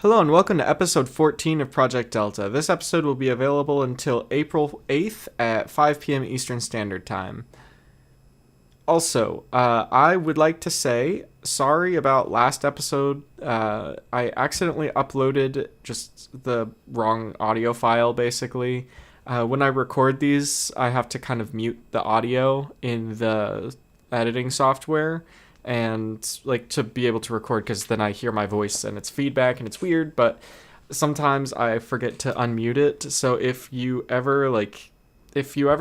Hello and welcome to episode 14 of Project Delta. This episode will be available until April 8th at 5 p.m. Eastern Standard Time. Also, I would like to say sorry about last episode. I accidentally uploaded just the wrong audio file, basically. When I record these, I have to kind of mute the audio in the editing software and like to be able to record, because then I hear my voice and it's feedback and it's weird, but sometimes I forget to unmute it. So if you ever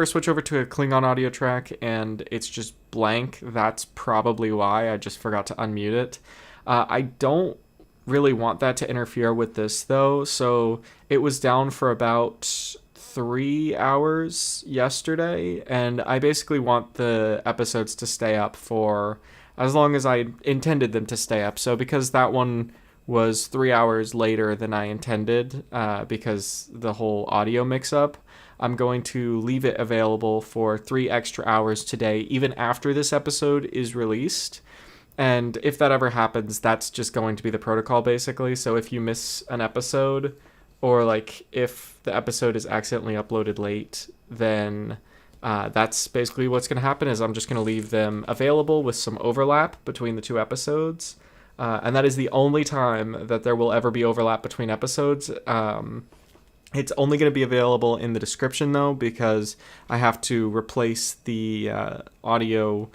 switch over to a Klingon audio track and it's just blank, that's probably why. I just forgot to unmute it. I don't really want that to interfere with this though, so it was down for about 3 hours yesterday, and I basically want the episodes to stay up for as long as I intended them to stay up. So because that one was 3 hours later than I intended, because the whole audio mix-up, I'm going to leave it available for 3 extra hours today, even after this episode is released. And if that ever happens, that's just going to be the protocol, basically. So if you miss an episode, or like if the episode is accidentally uploaded late, then that's basically what's going to happen. Is I'm just going to leave them available with some overlap between the two episodes. And that is the only time that there will ever be overlap between episodes. It's only going to be available in the description, though, because I have to replace the audio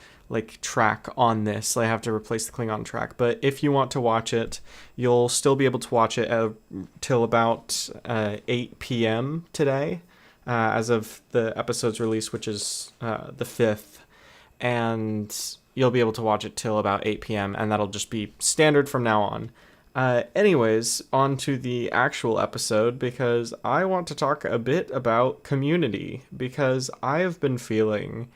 track on this. I have to replace the Klingon track. But if you want to watch it, you'll still be able to watch it till about 8 p.m. today, as of the episode's release, which is the 5th. And you'll be able to watch it till about 8 p.m., and that'll just be standard from now on. Anyways, on to the actual episode, because I want to talk a bit about Community, because I have been feeling,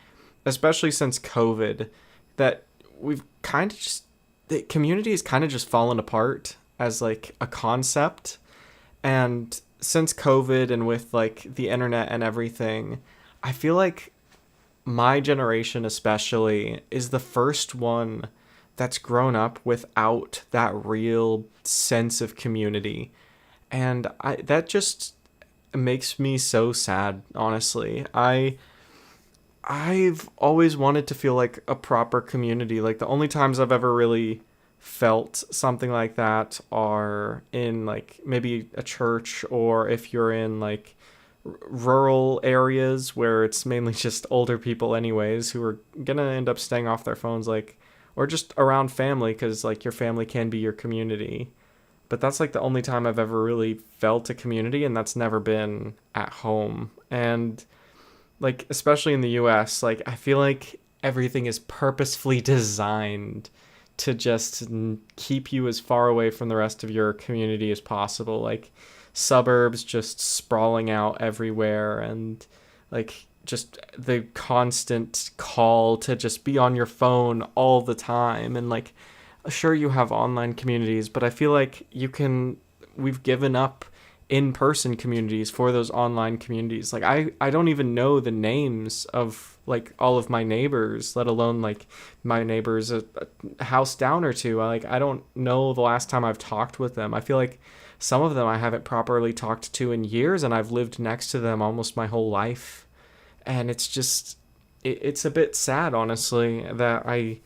especially since COVID, that we've kind of just, that Community has kind of just fallen apart as like a concept. And since COVID and with like the internet and everything, I feel like my generation especially is the first one that's grown up without that real sense of community. And that just makes me so sad, honestly. I've always wanted to feel like a proper community. Like the only times I've ever really felt something like that are in like maybe a church, or if you're in like rural areas where it's mainly just older people anyways who are gonna end up staying off their phones, like, or just around family, because like your family can be your community. But that's like the only time I've ever really felt a community, and that's never been at home. And like especially in the US, like I feel like everything is purposefully designed to just keep you as far away from the rest of your community as possible. Like suburbs just sprawling out everywhere, and like just the constant call to just be on your phone all the time. And like sure, you have online communities, but I feel like we've given up in-person communities for those online communities. Like I don't even know the names of like all of my neighbors, let alone like my neighbors a house down or two. I don't know the last time I've talked with them. I feel like some of them I haven't properly talked to in years, and I've lived next to them almost my whole life. And it's just it's a bit sad, honestly, that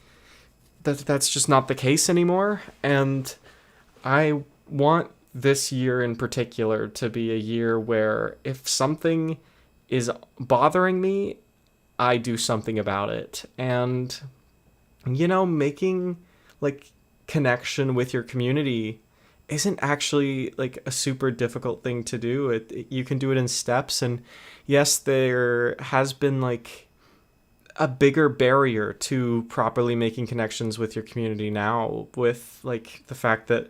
that's just not the case anymore. And I want this year in particular to be a year where if something is bothering me, I do something about it. And making like connection with your community isn't actually like a super difficult thing to do. You can do it in steps. And yes, there has been like a bigger barrier to properly making connections with your community now, with like the fact that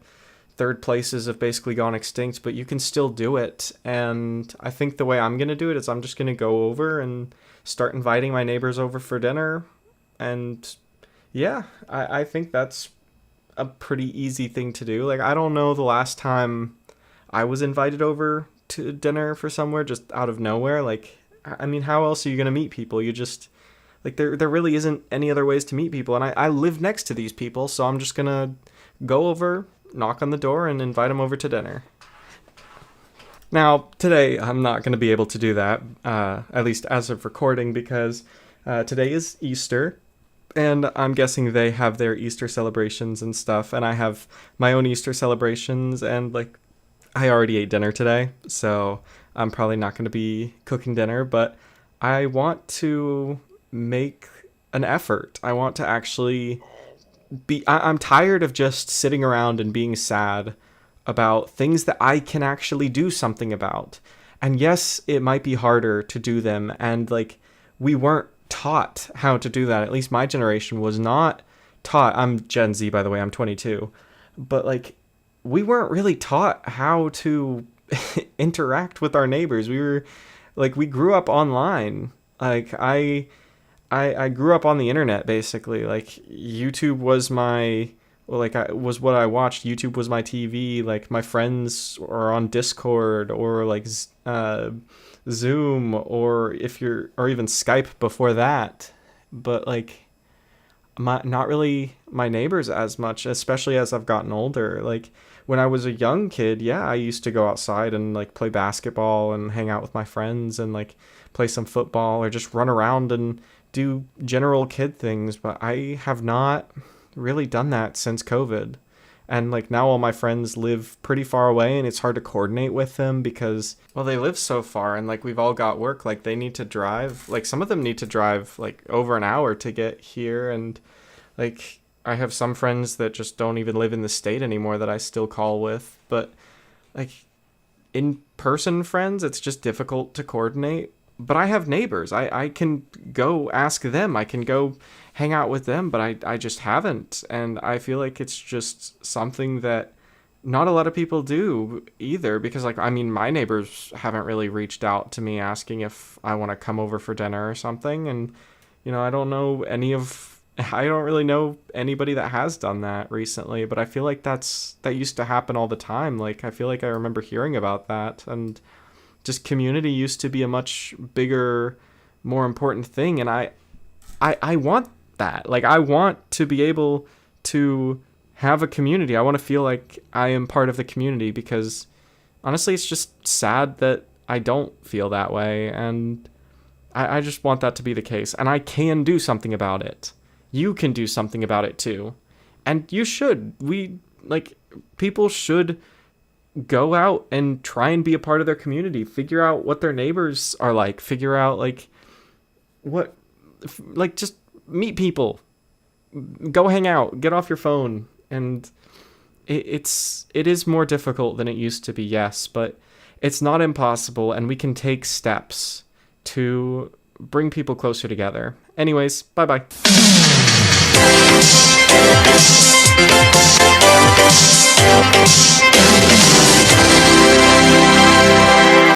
third places have basically gone extinct, but you can still do it. And I think the way I'm going to do it is I'm just going to go over and start inviting my neighbors over for dinner. And yeah, I think that's a pretty easy thing to do. Like, I don't know the last time I was invited over to dinner for somewhere just out of nowhere. Like, I mean, how else are you going to meet people? You just, like, there really isn't any other ways to meet people. And I live next to these people, so I'm just going to go over knock on the door and invite them over to dinner. Now, today I'm not going to be able to do that, at least as of recording, because today is Easter, and I'm guessing they have their Easter celebrations and stuff, and I have my own Easter celebrations, and like I already ate dinner today, so I'm probably not going to be cooking dinner, but I want to make an effort. I want to actually I'm tired of just sitting around and being sad about things that I can actually do something about. And yes, it might be harder to do them, and like we weren't taught how to do that. At least my generation was not taught. I'm Gen Z, by the way, I'm 22. But like we weren't really taught how to interact with our neighbors. We grew up online. Like I grew up on the internet, basically. Like YouTube was was what I watched. YouTube was my TV. Like my friends are on Discord or like Zoom, or or even Skype before that. But like not really my neighbors as much, especially as I've gotten older. Like when I was a young kid, yeah, I used to go outside and like play basketball and hang out with my friends and like play some football or just run around and do general kid things. But I have not really done that since COVID. And like now all my friends live pretty far away, and it's hard to coordinate with them because, well, they live so far, and like we've all got work. Like they need to drive, like some of them need to drive like over an hour to get here. And like I have some friends that just don't even live in the state anymore that I still call with. But like in-person friends, it's just difficult to coordinate. But I have neighbors. I can go ask them. I can go hang out with them, but I just haven't. And I feel like it's just something that not a lot of people do either, because like, I mean, my neighbors haven't really reached out to me asking if I want to come over for dinner or something. And, you know, I don't really know anybody that has done that recently, but I feel like that used to happen all the time. Like, I feel like I remember hearing about that, and just community used to be a much bigger, more important thing. And I want that. Like, I want to be able to have a community. I want to feel like I am part of the community, because honestly, it's just sad that I don't feel that way. And I just want that to be the case. And I can do something about it. You can do something about it too. And you should. People should go out and try and be a part of their community. Figure out what their neighbors are like. Figure out just meet people. Go hang out. Get off your phone. And it is more difficult than it used to be, yes, but it's not impossible, and we can take steps to bring people closer together. Anyways, bye-bye.